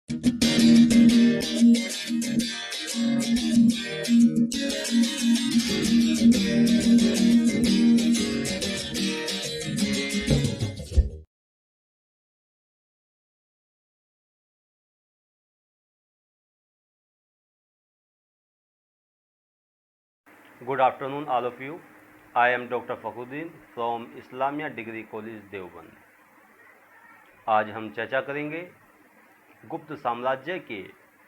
Good afternoon, all of you. I am Dr. Fakhruddin from Islamia Degree College, Deoband. आज हम चर्चा करेंगे गुप्त साम्राज्य के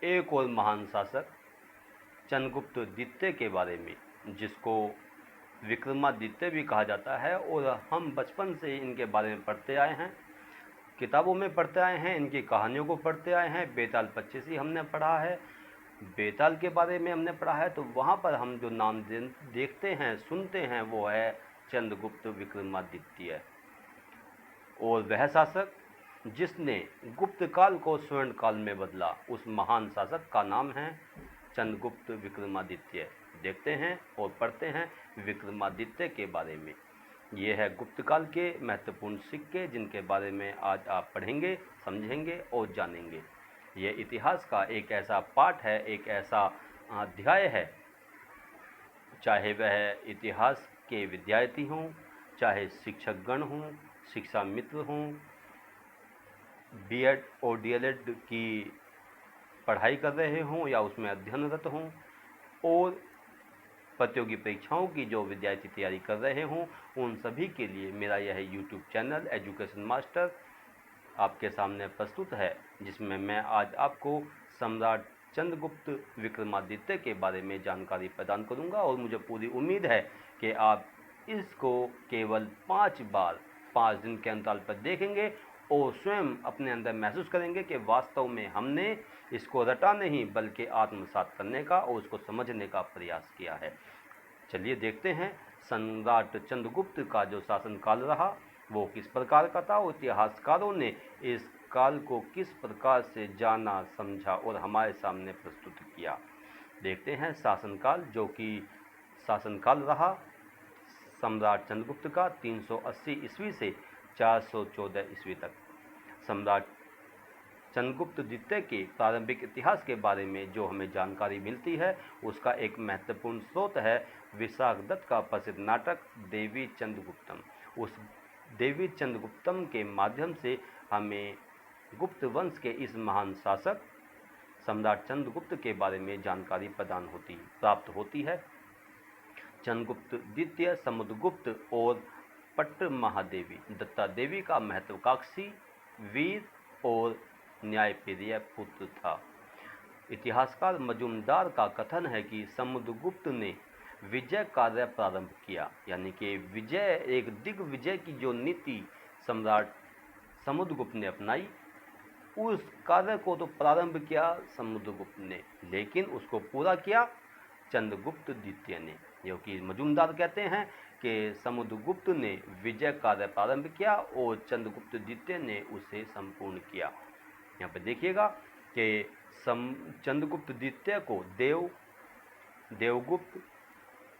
एक और महान शासक चंद्रगुप्त द्वितीय के बारे में, जिसको विक्रमादित्य भी कहा जाता है। और हम बचपन से इनके बारे में पढ़ते आए हैं, किताबों में पढ़ते आए हैं, इनकी कहानियों को पढ़ते आए हैं। बेताल पच्चीसी हमने पढ़ा है, बेताल के बारे में हमने पढ़ा है। तो वहाँ पर हम जो नाम देखते हैं, सुनते हैं, वो है चंद्रगुप्त विक्रमादित्य। और वह शासक जिसने गुप्त काल को स्वर्ण काल में बदला, उस महान शासक का नाम है चंद्रगुप्त विक्रमादित्य। देखते हैं और पढ़ते हैं विक्रमादित्य के बारे में। ये है गुप्त काल के महत्वपूर्ण सिक्के, जिनके बारे में आज आप पढ़ेंगे, समझेंगे और जानेंगे। ये इतिहास का एक ऐसा पाठ है, एक ऐसा अध्याय है, चाहे वह इतिहास के विद्यार्थी हों, चाहे शिक्षकगण हों, शिक्षा मित्र हों, बीएड और डीएलएड की पढ़ाई कर रहे हों या उसमें अध्ययनरत हों, और प्रतियोगी परीक्षाओं की जो विद्यार्थी तैयारी कर रहे हों, उन सभी के लिए मेरा यह यूट्यूब चैनल एजुकेशन मास्टर आपके सामने प्रस्तुत है, जिसमें मैं आज आपको सम्राट चंद्रगुप्त विक्रमादित्य के बारे में जानकारी प्रदान करूंगा। और मुझे पूरी उम्मीद है कि आप इसको केवल 5 बार 5 दिन के अंतराल पर देखेंगे और स्वयं अपने अंदर महसूस करेंगे कि वास्तव में हमने इसको रटा नहीं, बल्कि आत्मसात करने का और उसको समझने का प्रयास किया है। चलिए देखते हैं सम्राट चंद्रगुप्त का जो शासनकाल रहा वो किस प्रकार का था, और इतिहासकारों ने इस काल को किस प्रकार से जाना, समझा और हमारे सामने प्रस्तुत किया। देखते हैं शासनकाल, जो कि शासनकाल रहा सम्राट चंद्रगुप्त का 380 ईस्वी से 414 ईस्वी तक। सम्राट चंद्रगुप्त द्वितीय के प्रारंभिक इतिहास के बारे में जो हमें जानकारी मिलती है, उसका एक महत्वपूर्ण स्रोत है विशाख दत्त का प्रसिद्ध नाटक देवी चंद्रगुप्तम। उस देवी चंद्रगुप्तम के माध्यम से हमें गुप्त वंश के इस महान शासक सम्राट चंद्रगुप्त के बारे में जानकारी प्राप्त होती है। चंद्रगुप्त द्वितीय समुद्रगुप्त और पट्ट महादेवी दत्ता देवी का महत्वाकांक्षी, वीर और न्यायप्रिय पुत्र था। इतिहासकार मजूमदार का कथन है कि समुद्रगुप्त ने विजय कार्य प्रारंभ किया, यानी कि विजय, एक दिग्विजय की जो नीति सम्राट समुद्रगुप्त ने अपनाई, उस कार्य को तो प्रारंभ किया समुद्रगुप्त ने, लेकिन उसको पूरा किया चंद्रगुप्त द्वितीय ने। जो कि मजूमदार कहते हैं कि समुद्रगुप्त ने विजय कार्य प्रारंभ किया और चंद्रगुप्त द्वितीय ने उसे संपूर्ण किया। यहाँ पे देखिएगा कि चंद्रगुप्त द्वितीय को देवगुप्त,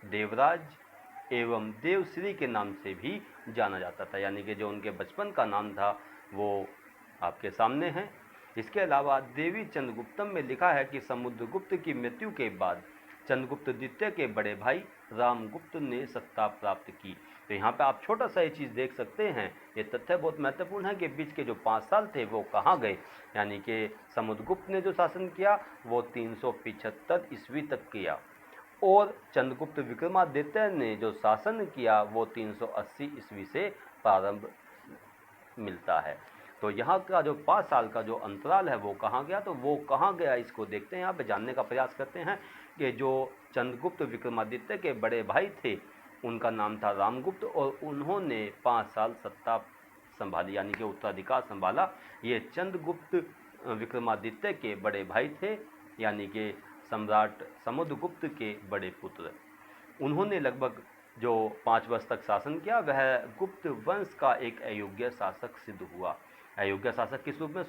देवराज एवं देवश्री के नाम से भी जाना जाता था, यानी कि जो उनके बचपन का नाम था वो आपके सामने है। इसके अलावा देवी चंद्रगुप्तम में लिखा है कि समुद्रगुप्त की मृत्यु के बाद चंद्रगुप्त द्वितीय के बड़े भाई रामगुप्त ने सत्ता प्राप्त की। तो यहाँ पे आप छोटा सा ये चीज़ देख सकते हैं, ये तथ्य बहुत महत्वपूर्ण है कि बीच के जो 5 साल थे वो कहाँ गए। यानी कि समुद्रगुप्त ने जो शासन किया वो 375 ईस्वी तक किया, और चंद्रगुप्त विक्रमादित्य ने जो शासन किया वो 380 ईस्वी से प्रारंभ मिलता है। तो यहाँ का जो 5 साल का जो अंतराल है वो कहाँ गया, तो वो कहाँ गया इसको देखते हैं, यहाँ पे जानने का प्रयास करते हैं। कि जो चंद्रगुप्त विक्रमादित्य के बड़े भाई थे, उनका नाम था रामगुप्त, और उन्होंने 5 साल सत्ता संभाली, यानी कि उत्तराधिकार संभाला। ये चंद्रगुप्त विक्रमादित्य के बड़े भाई थे, यानी कि सम्राट समुद्रगुप्त के बड़े पुत्र। उन्होंने लगभग जो 5 वर्ष तक शासन किया, वह गुप्त वंश का एक अयोग्य शासक सिद्ध हुआ। अयोग्य शासक किस रूप में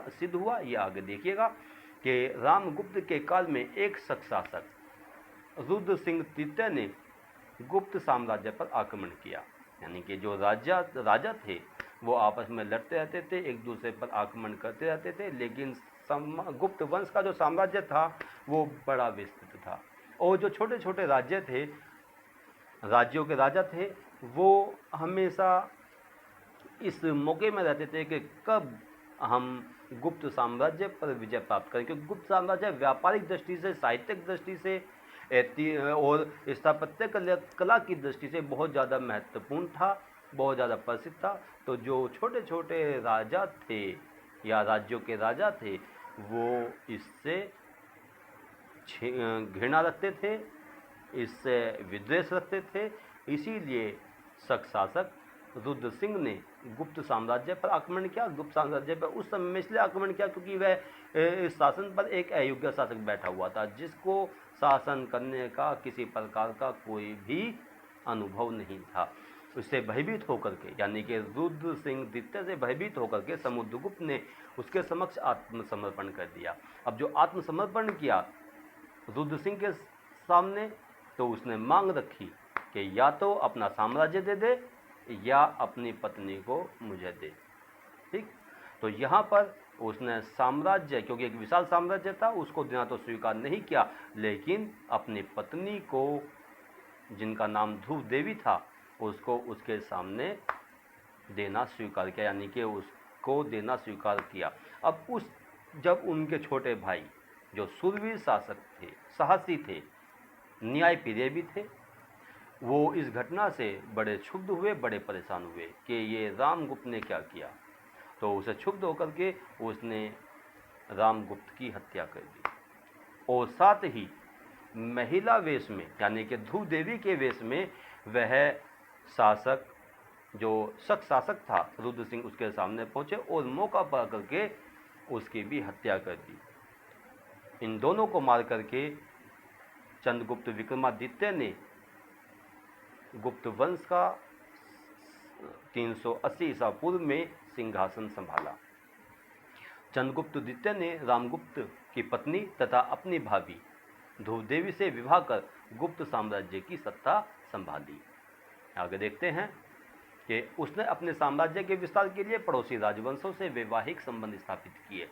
सिद्ध हुआ ये आगे देखिएगा। कि रामगुप्त के काल में एक शक शासक रुद्र सिंह तृतीय ने गुप्त साम्राज्य पर आक्रमण किया, यानी कि जो राजा थे वो आपस में लड़ते रहते थे, एक दूसरे पर आक्रमण करते रहते थे, लेकिन गुप्त वंश का जो साम्राज्य था वो बड़ा विस्तृत था। और जो छोटे छोटे राज्य थे, राज्यों के राजा थे, वो हमेशा इस मौके में रहते थे कि कब हम गुप्त साम्राज्य पर विजय प्राप्त करें, क्योंकि गुप्त साम्राज्य व्यापारिक दृष्टि से, साहित्यिक दृष्टि से और स्थापत्य कला की दृष्टि से बहुत ज़्यादा महत्वपूर्ण था, बहुत ज़्यादा प्रसिद्ध था। तो जो छोटे छोटे राजा थे या राज्यों के राजा थे, वो इससे घृणा रखते थे, इससे विद्वेष रखते थे। इसीलिए शक शासक रुद्र सिंह ने गुप्त साम्राज्य पर आक्रमण किया। गुप्त साम्राज्य पर उस समय में इसलिए आक्रमण किया क्योंकि वह इस शासन पर एक अयोग्य शासक बैठा हुआ था, जिसको शासन करने का किसी प्रकार का कोई भी अनुभव नहीं था। उससे भयभीत होकर के, यानी कि रुद्र सिंह द्वितीय से भयभीत होकर के समुद्रगुप्त ने उसके समक्ष आत्मसमर्पण कर दिया। अब जो आत्मसमर्पण किया रुद्र सिंह के सामने, तो उसने मांग रखी कि या तो अपना साम्राज्य दे दे या अपनी पत्नी को मुझे दे। ठीक, तो यहाँ पर उसने साम्राज्य, क्योंकि एक विशाल साम्राज्य था, उसको देना तो स्वीकार नहीं किया, लेकिन अपनी पत्नी को, जिनका नाम ध्रुव देवी था, उसको उसके सामने देना स्वीकार किया, यानी कि उसको देना स्वीकार किया। अब जब उनके छोटे भाई जो शूरवीर शासक थे, साहसी थे, न्यायप्रिय भी थे, वो इस घटना से बड़े क्षुब्ध हुए, बड़े परेशान हुए कि ये रामगुप्त ने क्या किया। तो उसे क्षुब्ध होकर के उसने रामगुप्त की हत्या कर दी, और साथ ही महिला वेश में, यानी कि ध्रुव देवी के वेश में वह शासक, जो शक शासक था रुद्र सिंह, उसके सामने पहुंचे और मौका पा करके उसकी भी हत्या कर दी। इन दोनों को मार करके चंद्रगुप्त विक्रमादित्य ने गुप्त वंश का 380 ईसा पूर्व में सिंहासन संभाला। चंद्रगुप्त द्वितीय ने रामगुप्त की पत्नी तथा अपनी भाभी ध्रुव देवी से विवाह कर गुप्त साम्राज्य की सत्ता संभाली। आगे देखते हैं कि उसने अपने साम्राज्य के विस्तार के लिए पड़ोसी राजवंशों से वैवाहिक संबंध स्थापित किए।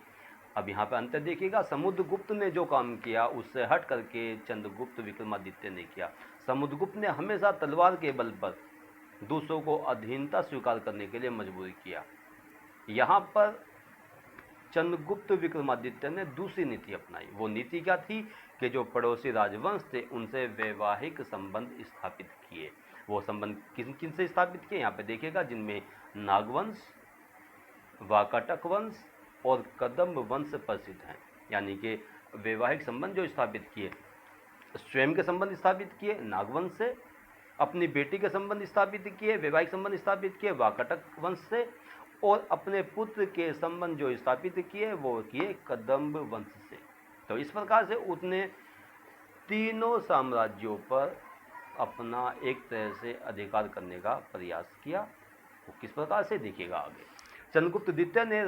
अब यहाँ पर अंतर देखिएगा, समुद्रगुप्त ने जो काम किया उससे हट करके चंद्रगुप्त विक्रमादित्य ने किया। समुद्रगुप्त ने हमेशा तलवार के बल पर दूसरों को अधीनता स्वीकार करने के लिए मजबूर किया। यहाँ पर चंद्रगुप्त विक्रमादित्य ने दूसरी नीति अपनाई। वो नीति क्या थी कि जो पड़ोसी राजवंश थे उनसे वैवाहिक संबंध स्थापित किए। वो संबंध किन किन से स्थापित किए यहाँ पे देखिएगा, जिनमें नागवंश, वाकाटक वंश और कदम्ब वंश प्रसिद्ध हैं। यानी कि वैवाहिक संबंध जो स्थापित किए, स्वयं के संबंध स्थापित किए नागवंश से, अपनी बेटी के संबंध स्थापित किए, वैवाहिक संबंध स्थापित किए वाकाटक वंश से, और अपने पुत्र के संबंध जो स्थापित किए वो किए कदम्ब वंश से। तो इस प्रकार से उसने तीनों साम्राज्यों पर अपना एक तरह से अधिकार करने का प्रयास किया। वो किस प्रकार से देखिएगा आगे। चंद्रगुप्त द्वितीय ने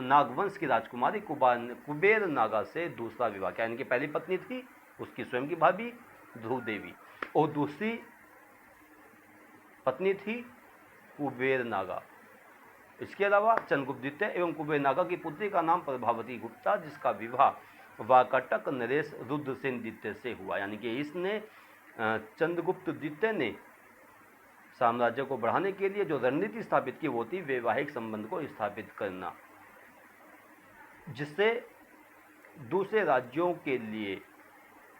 नागवंश की राजकुमारी कुबेर नागा से दूसरा विवाह किया। इनकी पहली पत्नी थी उसकी स्वयं की भाभी ध्रुव देवी, और दूसरी पत्नी थी कुबेर नागा। इसके अलावा चंद्रगुप्त द्वितीय एवं कुबेर नागा की पुत्री का नाम प्रभावती गुप्ता, जिसका विवाह वाकाटक नरेश रुद्रसेन द्वितीय से हुआ। यानी कि इसने चंद्रगुप्त द्वितीय ने साम्राज्य को बढ़ाने के लिए जो रणनीति स्थापित की वो थी वैवाहिक संबंध को स्थापित करना, जिससे दूसरे राज्यों के लिए,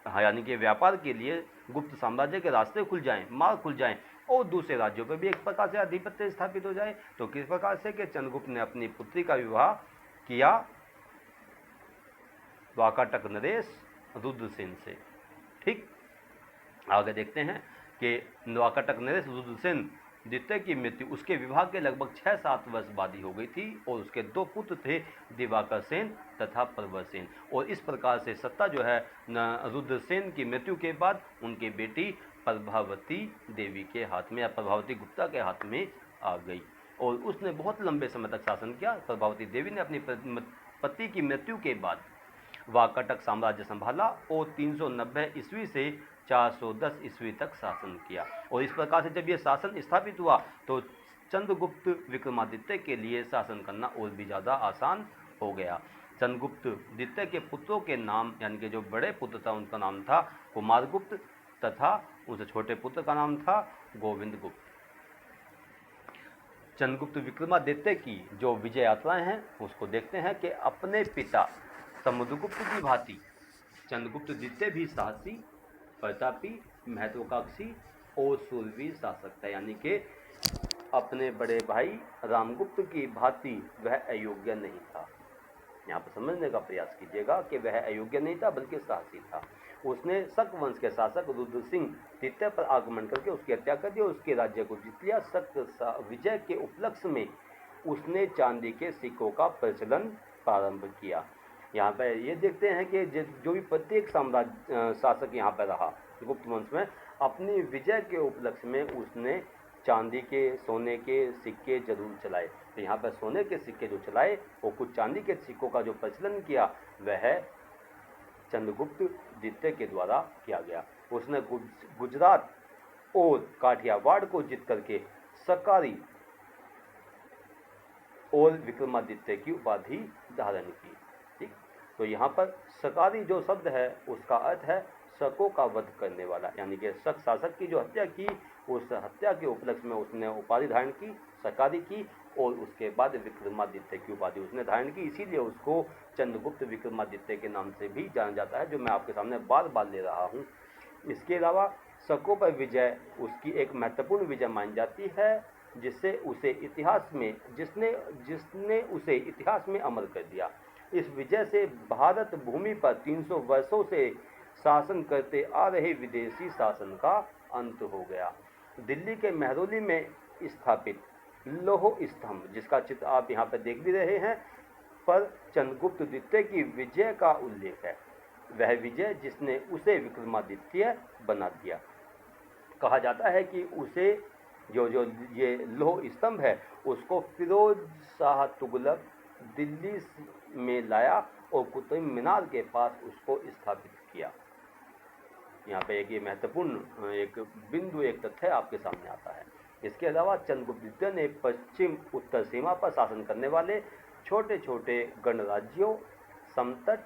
यानी कि व्यापार के लिए गुप्त साम्राज्य के रास्ते खुल जाएं, मार्ग खुल जाएं, और दूसरे राज्यों पर भी एक प्रकार से आधिपत्य स्थापित हो जाए। तो किस प्रकार से कि चंद्रगुप्त ने अपनी पुत्री का विवाह किया वाकाटक नरेश रुद्रसेन से। ठीक, आगे देखते हैं कि वाकाटक नरेश रुद्रसेन द्वितीय की मृत्यु उसके विवाह के लगभग 6-7 वर्ष बाद ही हो गई थी, और उसके 2 पुत्र थे दिवाकर सेन तथा प्रवर सेन। और इस प्रकार से सत्ता जो है रुद्रसेन की मृत्यु के बाद उनकी बेटी प्रभावती देवी के हाथ में, या प्रभावती गुप्ता के हाथ में आ गई, और उसने बहुत लंबे समय तक शासन किया। प्रभावती देवी ने अपनी पति की मृत्यु के बाद वाकाटक साम्राज्य संभाला और 390 ईस्वी से 410 ईस्वी तक शासन किया। और इस प्रकार से जब यह शासन स्थापित हुआ तो चंद्रगुप्त विक्रमादित्य के लिए शासन करना और भी ज़्यादा आसान हो गया। चंद्रगुप्त द्वितीय के पुत्रों के नाम, यानी कि जो बड़े पुत्र था उनका नाम था कुमारगुप्त तथा उनसे छोटे पुत्र का नाम था गोविंदगुप्त। चंद्रगुप्त विक्रमादित्य की जो विजय यात्राएं हैं उसको देखते हैं कि अपने पिता समुद्रगुप्त की भांति चंद्रगुप्त द्वितीय भी साहसी, प्रतापी, महत्वाकांक्षी और शूरवीर शासक था। यानी कि अपने बड़े भाई रामगुप्त की भांति वह अयोग्य नहीं था। यहाँ पर समझने का प्रयास कीजिएगा कि वह अयोग्य नहीं था बल्कि साहसी था। उसने शक वंश के शासक रुद्र सिंह द्वितीय पर आक्रमण करके उसकी हत्या कर दी और उसके राज्य को जीत लिया। शक विजय के उपलक्ष्य में उसने चांदी के सिक्कों का प्रचलन प्रारंभ किया। यहाँ पर ये देखते हैं कि जो भी प्रत्येक साम्राज्य शासक यहाँ पर रहा गुप्त वंश में, अपनी विजय के उपलक्ष्य में उसने चांदी के, सोने के सिक्के जरूर चलाए। तो यहाँ पर सोने के सिक्के जो चलाए और कुछ चांदी के सिक्कों का जो प्रचलन किया वह चंद्रगुप्त द्वितीय के द्वारा किया गया। उसने गुजरात और काठियावाड़ को जीत करके सकारी और विक्रमादित्य की उपाधि धारण की। ठीक, तो यहाँ पर सकारी जो शब्द है उसका अर्थ है शकों का वध करने वाला, यानी कि शक शासक की जो हत्या की उस हत्या के उपलक्ष्य में उसने उपाधि धारण की, सकारी की, और उसके बाद विक्रमादित्य की उपाधि उसने धारण की। इसीलिए उसको चंद्रगुप्त विक्रमादित्य के नाम से भी जाना जाता है, जो मैं आपके सामने बार बार ले रहा हूँ। इसके अलावा शकों पर विजय उसकी एक महत्वपूर्ण विजय मानी जाती है, जिससे उसे इतिहास में जिसने उसे इतिहास में अमर कर दिया। इस विजय से भारत भूमि पर 300 वर्षों से शासन करते आ रहे विदेशी शासन का अंत हो गया। दिल्ली के महरौली में स्थापित लौह स्तंभ, जिसका चित्र आप यहाँ पर देख भी रहे हैं, पर चंद्रगुप्त द्वितीय की विजय का उल्लेख है। वह विजय जिसने उसे विक्रमादित्य बना दिया। कहा जाता है कि उसे जो ये लौह स्तंभ है उसको फिरोज शाह तुगलक दिल्ली में लाया और कुतुब मीनार के पास उसको स्थापित किया। यहाँ पे एक ये महत्वपूर्ण एक बिंदु, एक तथ्य आपके सामने आता है। इसके अलावा चंद्रगुप्त द्वितीय ने पश्चिम उत्तर सीमा पर शासन करने वाले छोटे छोटे गणराज्यों समतट,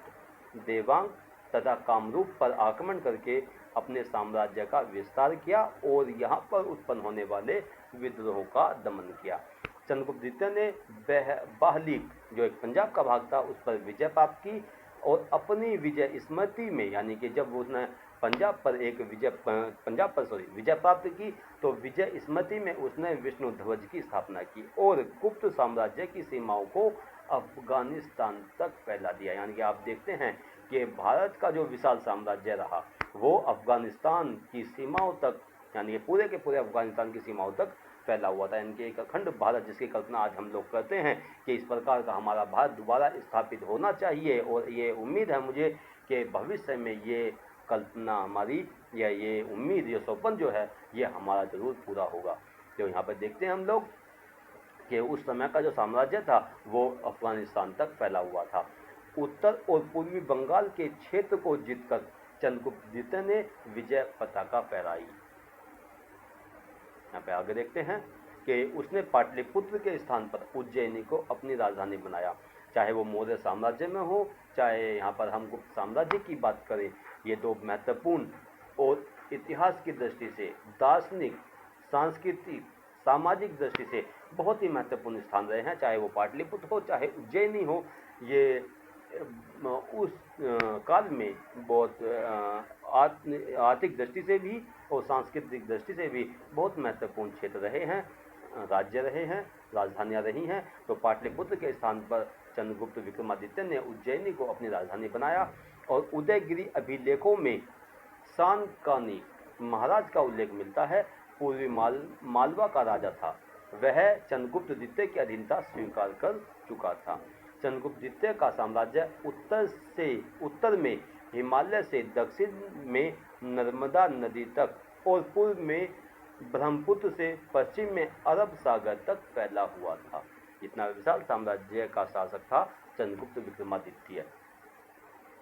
देवांग तथा कामरूप पर आक्रमण करके अपने साम्राज्य का विस्तार किया और यहाँ पर उत्पन्न होने वाले विद्रोहों का दमन किया। चंद्रगुप्त द्वितीय ने बाहलीक, जो एक पंजाब का भाग था, उस पर विजय प्राप्त की और अपनी विजय स्मृति में, यानी कि जब उसने पंजाब पर विजय प्राप्त की, तो विजय स्मृति में उसने विष्णु ध्वज की स्थापना की और गुप्त साम्राज्य की सीमाओं को अफगानिस्तान तक फैला दिया। यानी कि आप देखते हैं कि भारत का जो विशाल साम्राज्य रहा वो अफगानिस्तान की सीमाओं तक, यानी कि पूरे के पूरे अफगानिस्तान की सीमाओं तक फैला हुआ था। यानी कि एक अखंड भारत, जिसकी कल्पना आज हम लोग करते हैं कि इस प्रकार का हमारा भारत दोबारा स्थापित होना चाहिए, और ये उम्मीद है मुझे कि भविष्य में ये कल्पना हमारी, या ये उम्मीद, ये सपन जो है ये हमारा जरूर पूरा होगा। तो यहाँ पर देखते हैं हम लोग कि उस समय का जो साम्राज्य था वो अफगानिस्तान तक फैला हुआ था। उत्तर और पूर्वी बंगाल के क्षेत्र को जीतकर चंद्रगुप्त द्वितीय ने विजय पताका फहराई। यहाँ पे आगे देखते हैं कि उसने पाटलिपुत्र के स्थान पर उज्जैनी को अपनी राजधानी बनाया। चाहे वो मौर्य साम्राज्य में हो, चाहे यहाँ पर हम गुप्त साम्राज्य की बात करें, ये दो महत्वपूर्ण और इतिहास की दृष्टि से, दार्शनिक, सांस्कृतिक, सामाजिक दृष्टि से बहुत ही महत्वपूर्ण स्थान रहे हैं। चाहे वो पाटलिपुत्र हो, चाहे उज्जैनी हो, ये उस काल में बहुत आर्थिक दृष्टि से भी और सांस्कृतिक दृष्टि से भी बहुत महत्वपूर्ण क्षेत्र रहे हैं, राज्य रहे हैं, राजधानियाँ रही हैं। तो पाटलिपुत्र के स्थान पर चंद्रगुप्त विक्रमादित्य ने उज्जैनी को अपनी राजधानी बनाया और उदयगिरी अभिलेखों में सांकानी महाराज का उल्लेख मिलता है। पूर्वी मालवा का राजा था, वह चंद्रगुप्त द्वितीय की अधीनता स्वीकार कर चुका था। चंद्रगुप्त द्वितीय का साम्राज्य उत्तर में हिमालय से दक्षिण में नर्मदा नदी तक और पूर्व में ब्रह्मपुत्र से पश्चिम में अरब सागर तक फैला हुआ था। इतना विशाल साम्राज्य का शासक था चंद्रगुप्त विक्रमादित्य।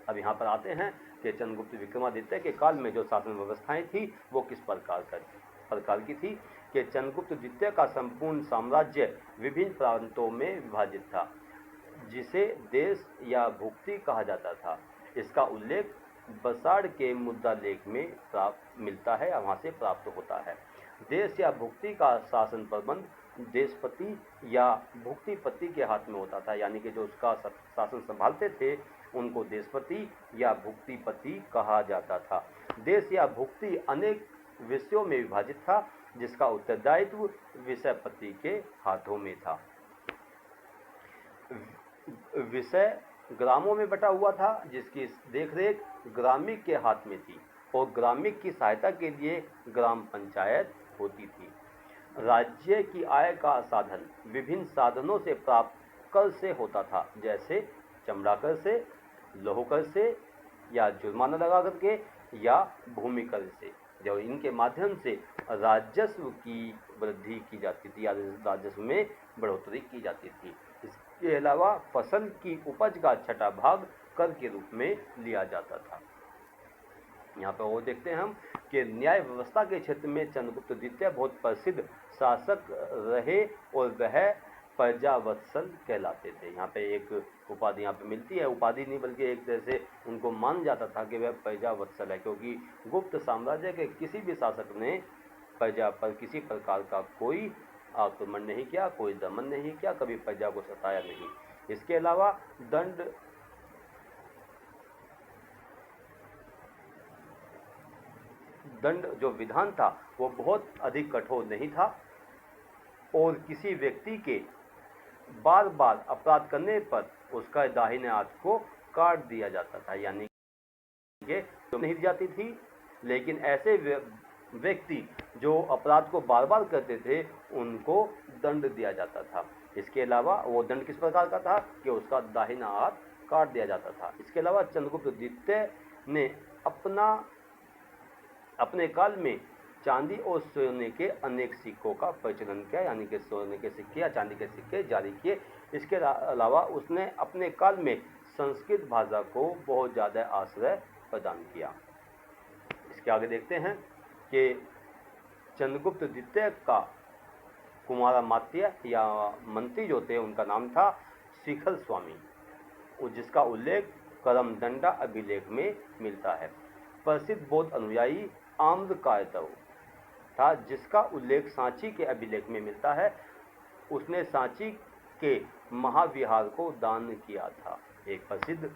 अब यहाँ पर आते हैं कि चंद्रगुप्त विक्रमादित्य के काल में जो शासन व्यवस्थाएं थी वो किस प्रकार की थी। कि चंद्रगुप्त द्वितीय का संपूर्ण साम्राज्य विभिन्न प्रांतों में विभाजित था, जिसे देश या भुक्ति कहा जाता था। इसका उल्लेख बसाड़ के मुद्दा लेख में प्राप्त मिलता है, वहाँ से प्राप्त होता है। देश या भुक्ति का शासन प्रबंध देशपति या भुक्तिपति के हाथ में होता था, यानी कि जो उसका शासन संभालते थे उनको देशपति या भुक्तिपति कहा जाता था। देश या भुक्ति अनेक विषयों में विभाजित था, जिसका उत्तरदायित्व विषयपति के हाथों में था। विषय ग्रामों में बटा हुआ था, जिसकी देखरेख ग्रामिक के हाथ में थी और ग्रामिक की सहायता के लिए ग्राम पंचायत होती थी। राज्य की आय का साधन विभिन्न साधनों से प्राप्त कर से होता था, जैसे चमड़ा कर से, लौह कर से या जुर्माना लगा करके या भूमि कर से। जो इनके माध्यम से राजस्व की वृद्धि की जाती थी या राजस्व में बढ़ोतरी की जाती थी। इसके अलावा फसल की उपज का छठा भाग कर के रूप में लिया जाता था। यहाँ पर वो देखते हैं हम कि न्याय व्यवस्था के क्षेत्र में चंद्रगुप्त द्वितीय बहुत प्रसिद्ध शासक रहे और वह प्रजावत्सल कहलाते थे। यहाँ पे एक उपाधि यहाँ पे मिलती है, उपाधि नहीं बल्कि एक तरह से उनको मान जाता था कि वह प्रजावत्सल है, क्योंकि गुप्त साम्राज्य के किसी भी शासक ने प्रजा पर किसी प्रकार का कोई आक्रमण नहीं किया, कोई दमन नहीं किया, कभी प्रजा को सताया नहीं। इसके अलावा दंड जो विधान था वो बहुत अधिक कठोर नहीं था और किसी व्यक्ति के बार बार अपराध करने पर उसका दाहिने हाथ को काट दिया जाता था, यानी कि तो नहीं दी जाती थी, लेकिन ऐसे व्यक्ति जो अपराध को बार बार करते थे उनको दंड दिया जाता था। इसके अलावा वो दंड किस प्रकार का था कि उसका दाहिना हाथ काट दिया जाता था। इसके अलावा चंद्रगुप्त द्वितीय ने अपने काल में चांदी और सोने के अनेक सिक्कों का प्रचलन किया, यानी कि सोने के सिक्के या चांदी के सिक्के जारी किए। इसके अलावा उसने अपने काल में संस्कृत भाषा को बहुत ज़्यादा आश्रय प्रदान किया। इसके आगे देखते हैं कि चंद्रगुप्त द्वितीय का कुमारामात्य या मंत्री जो थे उनका नाम था शिखर स्वामी, जिसका उल्लेख करमदंडा अभिलेख में मिलता है। प्रसिद्ध बौद्ध अनुयायी आम्रकायतव था, जिसका उल्लेख सांची के अभिलेख में मिलता है। उसने सांची के महाविहार को दान किया था। एक प्रसिद्ध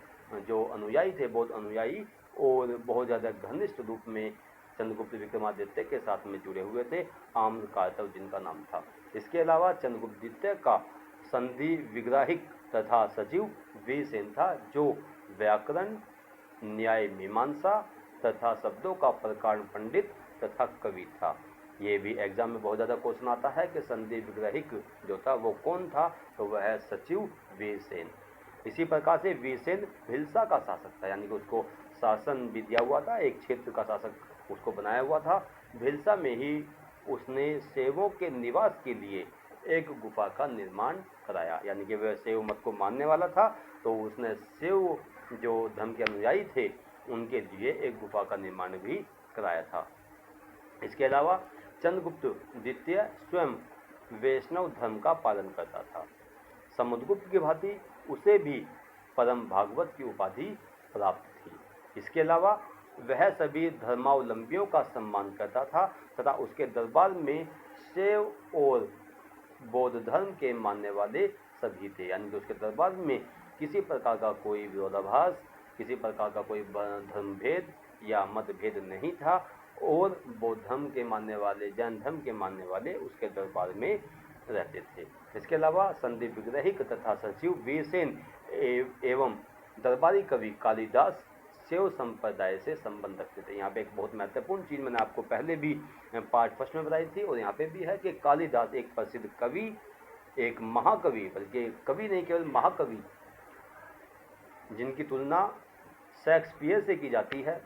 जो अनुयायी थे, बौद्ध अनुयायी, और बहुत ज़्यादा घनिष्ठ रूप में चंद्रगुप्त विक्रमादित्य के साथ में जुड़े हुए थे, आम्रकायतव जिनका नाम था। इसके अलावा चंद्रगुप्त द्वितीय का संधि विग्राहिक तथा सचिव वीरसेन था, जो व्याकरण, न्याय मीमांसा तथा शब्दों का प्रकार पंडित तथा कवि था। ये भी एग्जाम में बहुत ज़्यादा क्वेश्चन आता है कि संधि विग्रहिक जो था वो कौन था, तो वह है सचिव वीरसेन। इसी प्रकार से वीरसेन भिलसा का शासक था, यानी कि उसको शासन भी दिया हुआ था, एक क्षेत्र का शासक उसको बनाया हुआ था। भिलसा में ही उसने सेवों के निवास के लिए एक गुफा का निर्माण कराया, यानी कि वह शैव मत को मानने वाला था, तो उसने शैव जो धर्म के अनुयायी थे उनके लिए एक गुफा का निर्माण भी कराया था। इसके अलावा चंद्रगुप्त द्वितीय स्वयं वैष्णव धर्म का पालन करता था। समुद्रगुप्त की भांति उसे भी परम भागवत की उपाधि प्राप्त थी। इसके अलावा वह सभी धर्मावलंबियों का सम्मान करता था तथा उसके दरबार में शैव और बौद्ध धर्म के मानने वाले सभी थे, यानी कि उसके दरबार में किसी प्रकार का कोई विरोधाभास, किसी प्रकार का कोई धर्म भेद या मतभेद नहीं था और बौद्ध धर्म के मानने वाले, जैन धर्म के मानने वाले उसके दरबार में रहते थे। इसके अलावा संधि विग्रहिक तथा सचिव वीरसेन एवं दरबारी कवि कालिदास शैव संप्रदाय से संबंध रखते थे। यहाँ पे एक बहुत महत्वपूर्ण चीज़ मैंने आपको पहले भी पार्ट फर्स्ट में बताई थी और यहाँ पे भी है कि कालिदास एक प्रसिद्ध कवि, एक महाकवि, बल्कि कवि नहीं केवल महाकवि, जिनकी तुलना शेक्सपियर से की जाती है,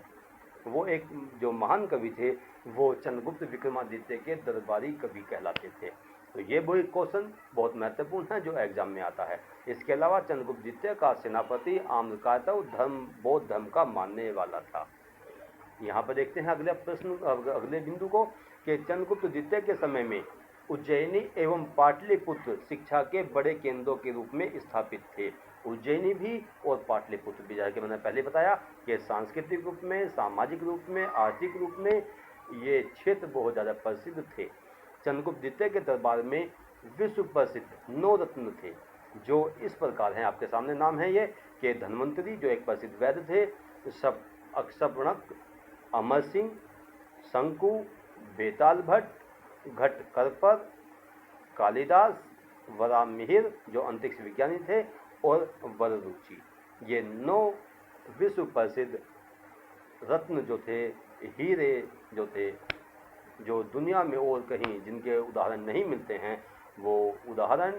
वो एक जो महान कवि थे वो चंद्रगुप्त विक्रमादित्य के दरबारी कवि कहलाते थे। तो ये वो एक क्वेश्चन बहुत महत्वपूर्ण है जो एग्जाम में आता है। इसके अलावा चंद्रगुप्त द्वितीय का सेनापति आम्रकायतव बौद्ध धर्म का मानने वाला था। यहाँ पर देखते हैं अगले प्रश्न, अगले बिंदु को कि चंद्रगुप्त द्वितीय के समय में उज्जैनी एवं पाटलिपुत्र शिक्षा के बड़े केंद्रों के रूप में स्थापित थे। उज्जैनी भी और पाटलिपुत्र भी, जैसा कि मैंने पहले बताया कि सांस्कृतिक रूप में, सामाजिक रूप में, आर्थिक रूप में ये क्षेत्र बहुत ज़्यादा प्रसिद्ध थे। चंद्रगुप्त द्वितीय के दरबार में विश्व प्रसिद्ध 9 रत्न थे, जो इस प्रकार हैं, आपके सामने नाम है ये, कि धन्वंतरी जो एक प्रसिद्ध वैद्य थे, अक्षपणक, अमर सिंह, शंकु, बेताल भट्ट, घटकरपर, कालिदास, वरामिहिर जो अंतरिक्ष विज्ञानी थे, और वररुचि। ये 9 विश्व प्रसिद्ध रत्न जो थे, हीरे जो थे, जो दुनिया में और कहीं जिनके उदाहरण नहीं मिलते हैं, वो उदाहरण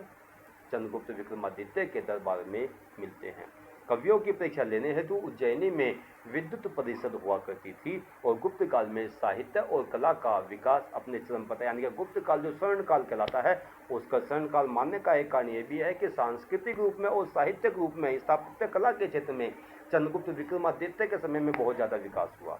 चंद्रगुप्त विक्रमादित्य के दरबार में मिलते हैं। कवियों की परीक्षा लेने हेतु उज्जैनी में विद्युत परिषद हुआ करती थी, और गुप्त काल में साहित्य और कला का विकास अपने चरम पर था। यानी कि गुप्त काल जो स्वर्ण काल कहलाता है, उसका स्वर्ण काल मानने का एक कारण ये भी है कि सांस्कृतिक रूप में और साहित्यिक रूप में, स्थापत्य कला के क्षेत्र में चंद्रगुप्त विक्रमादित्य के समय में बहुत ज़्यादा विकास हुआ।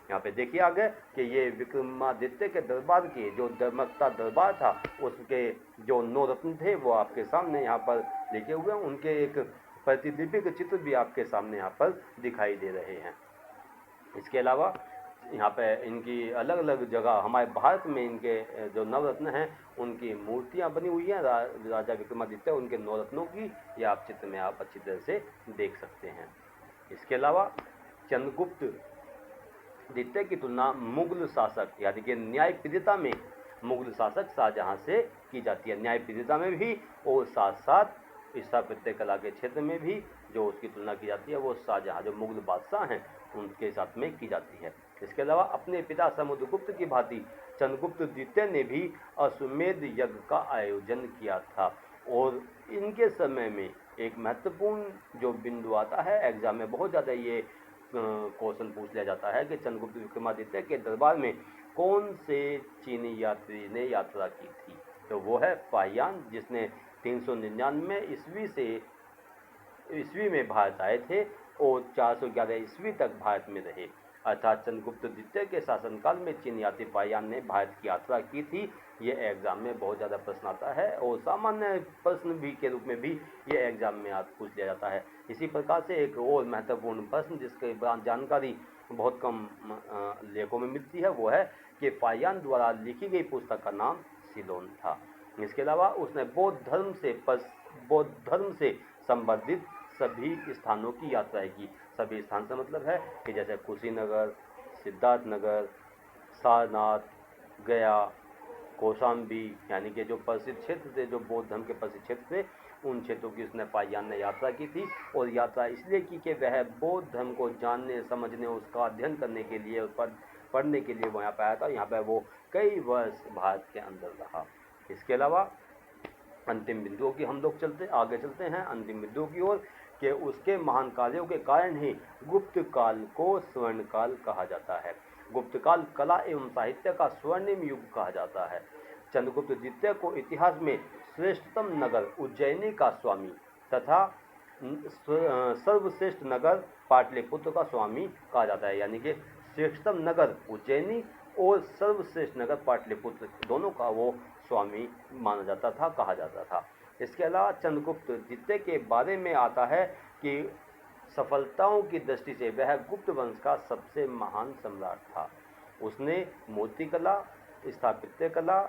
यहाँ पे देखिए आगे कि ये विक्रमादित्य के दरबार के जो दमकता दरबार था, उसके जो 9 रत्न थे वो आपके सामने यहाँ पर लिखे हुए हैं। उनके एक प्रतिलिपि के चित्र भी आपके सामने यहाँ पर दिखाई दे रहे हैं। इसके अलावा यहाँ पे इनकी अलग अलग जगह हमारे भारत में इनके जो नवरत्न हैं उनकी मूर्तियाँ बनी हुई हैं। राजा विक्रमादित्य उनके 9 रत्नों की यह आप चित्र में आप अच्छी तरह से देख सकते हैं। इसके अलावा चंद्रगुप्त द्वितीय की तुलना मुगल शासक यानी कि न्यायप्रियता में मुगल शासक शाहजहां से की जाती है। न्यायप्रियता में भी और साथ साथ स्थापत्य कला के क्षेत्र में भी जो उसकी तुलना की जाती है वो शाहजहां जो मुगल बादशाह हैं उनके साथ में की जाती है। इसके अलावा अपने पिता समुद्रगुप्त की भांति चंद्रगुप्त द्वितीय ने भी अश्वमेध यज्ञ का आयोजन किया था, और इनके समय में एक महत्वपूर्ण जो बिंदु आता है, एग्जाम में बहुत ज़्यादा ये क्वेश्चन पूछ लिया जाता है कि चंद्रगुप्त विक्रमादित्य के दरबार में कौन से चीनी यात्री ने यात्रा की थी, तो वो है फाहियान, जिसने 399 ईस्वी में भारत आए थे और 411 ईस्वी तक भारत में रहे। अर्थात चंद्रगुप्त द्वितीय के शासनकाल में चीन यात्री फाहियान ने भारत की यात्रा की थी। ये एग्जाम में बहुत ज़्यादा प्रश्न आता है और सामान्य प्रश्न भी के रूप में भी ये एग्जाम में आप पूछ लिया जाता है। इसी प्रकार से एक और महत्वपूर्ण प्रश्न जिसकी जानकारी बहुत कम लेखों में मिलती है वो है कि फाहियान द्वारा लिखी गई पुस्तक का नाम सीलोन था। इसके अलावा उसने बौद्ध धर्म से संबंधित सभी स्थानों की यात्राएं की। सभी स्थान से मतलब है कि जैसे कुशीनगर, सिद्धार्थनगर, सारनाथ, गया, कौशाम्बी, यानी कि जो प्रसिद्ध क्षेत्र थे, जो बौद्ध धर्म के प्रसिद्ध क्षेत्र थे, उन क्षेत्रों की उसने फाहियान ने यात्रा की थी। और यात्रा इसलिए की कि वह बौद्ध धर्म को जानने, समझने, उसका अध्ययन करने के लिए, पढ़ने के लिए वो यहाँ पर आया था। यहाँ पर वो कई वर्ष भारत के अंदर रहा। इसके अलावा अंतिम बिंदुओं की हम लोग आगे चलते हैं अंतिम बिंदुओं की ओर, कि उसके महान कार्यों के कारण ही गुप्त काल को स्वर्ण काल कहा जाता है। गुप्त काल कला एवं साहित्य का स्वर्णिम युग कहा जाता है। चंद्रगुप्त द्वितीय को इतिहास में श्रेष्ठतम नगर उज्जैनी का स्वामी तथा सर्वश्रेष्ठ नगर पाटलिपुत्र का स्वामी कहा जाता है। यानी कि श्रेष्ठतम नगर उज्जैनी और सर्वश्रेष्ठ नगर पाटलिपुत्र दोनों का वो स्वामी माना जाता था, कहा जाता था। इसके अलावा चंद्रगुप्त द्वितीय के बारे में आता है कि सफलताओं की दृष्टि से वह गुप्त वंश का सबसे महान सम्राट था। उसने मूर्तिकला, स्थापत्य कला,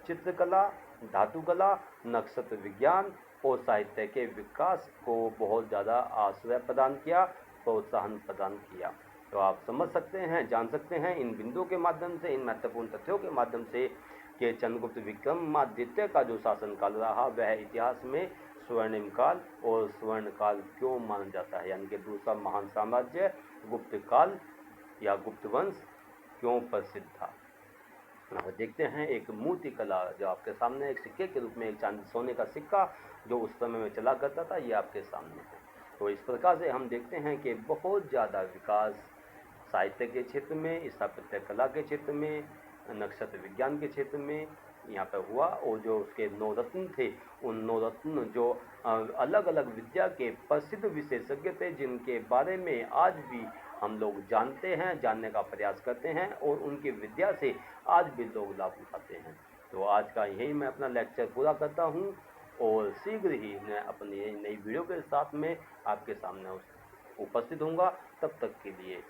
चित्रकला, धातुकला, नक्षत्र विज्ञान और साहित्य के विकास को बहुत ज़्यादा आश्रय प्रदान किया, प्रोत्साहन प्रदान किया। तो आप समझ सकते हैं, जान सकते हैं इन बिंदुओं के माध्यम से, इन महत्वपूर्ण तथ्यों के माध्यम से कि चंद्रगुप्त विक्रमादित्य का जो शासनकाल रहा वह इतिहास में स्वर्णिम काल और स्वर्ण काल क्यों माना जाता है, यानी कि दूसरा महान साम्राज्य गुप्त काल या गुप्त वंश क्यों प्रसिद्ध था। अब देखते हैं एक मूर्ति कला जो आपके सामने एक सिक्के के रूप में एक चांदी सोने का सिक्का जो उस समय में चला करता था, ये आपके सामने है। तो इस प्रकार से हम देखते हैं कि बहुत ज़्यादा विकास साहित्य के क्षेत्र में, स्थापत्य कला के क्षेत्र में, नक्षत्र विज्ञान के क्षेत्र में यहाँ पर हुआ। और जो उसके 9 रत्न थे, उन 9 रत्न जो अलग अलग विद्या के प्रसिद्ध विशेषज्ञ थे, जिनके बारे में आज भी हम लोग जानते हैं, जानने का प्रयास करते हैं और उनकी विद्या से आज भी लोग लाभ उठाते हैं। तो आज का यही मैं अपना लेक्चर पूरा करता हूँ और शीघ्र ही मैं अपनी नई वीडियो के साथ में आपके सामने उपस्थित होऊंगा। तब तक के लिए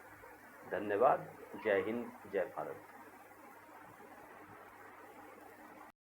धन्यवाद। जय हिंद, जय भारत।